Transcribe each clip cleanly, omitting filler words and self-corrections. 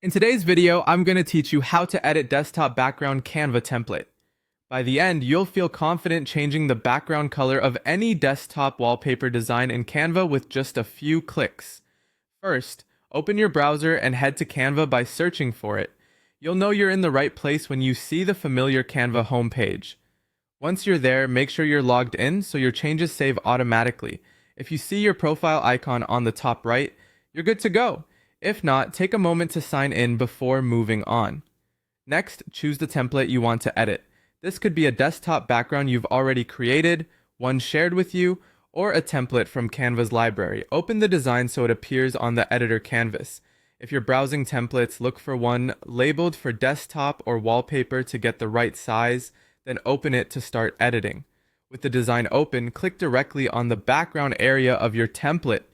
In today's video, I'm going to teach you how to edit desktop background Canva template. By the end, you'll feel confident changing the background color of any desktop wallpaper design in Canva with just a few clicks. First, open your browser and head to Canva by searching for it. You'll know you're in the right place when you see the familiar Canva homepage. Once you're there, make sure you're logged in so your changes save automatically. If you see your profile icon on the top right, you're good to go. If not, take a moment to sign in before moving on. Next, choose the template you want to edit. This could be a desktop background you've already created, one shared with you, or a template from Canva's library. Open the design so it appears on the editor canvas. If you're browsing templates, look for one labeled for desktop or wallpaper to get the right size, then open it to start editing. With the design open, click directly on the background area of your template.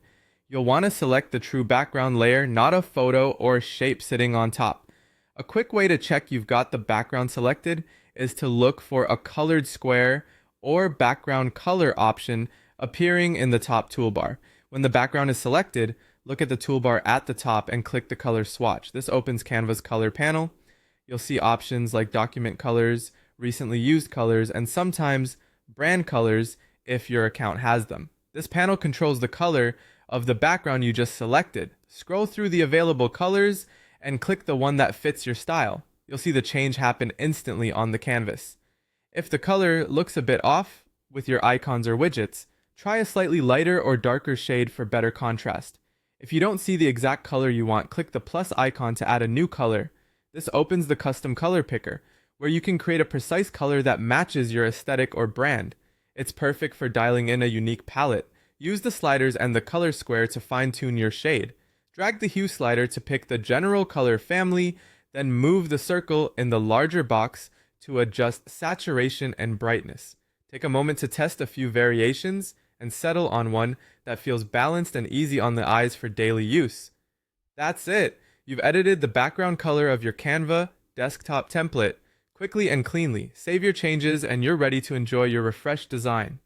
You'll want to select the true background layer, not a photo or shape sitting on top. A quick way to check you've got the background selected is to look for a colored square or background color option appearing in the top toolbar. When the background is selected, look at the toolbar at the top and click the color swatch. This opens Canva's color panel. You'll see options like document colors, recently used colors, and sometimes brand colors if your account has them. This panel controls the color of the background you just selected. Scroll through the available colors and click the one that fits your style. You'll see the change happen instantly on the canvas. If the color looks a bit off with your icons or widgets, try a slightly lighter or darker shade for better contrast. If you don't see the exact color you want, click the plus icon to add a new color. This opens the custom color picker, where you can create a precise color that matches your aesthetic or brand. It's perfect for dialing in a unique palette. Use the sliders and the color square to fine-tune your shade. Drag the hue slider to pick the general color family, then move the circle in the larger box to adjust saturation and brightness. Take a moment to test a few variations and settle on one that feels balanced and easy on the eyes for daily use. That's it! You've edited the background color of your Canva desktop template quickly and cleanly. Save your changes and you're ready to enjoy your refreshed design.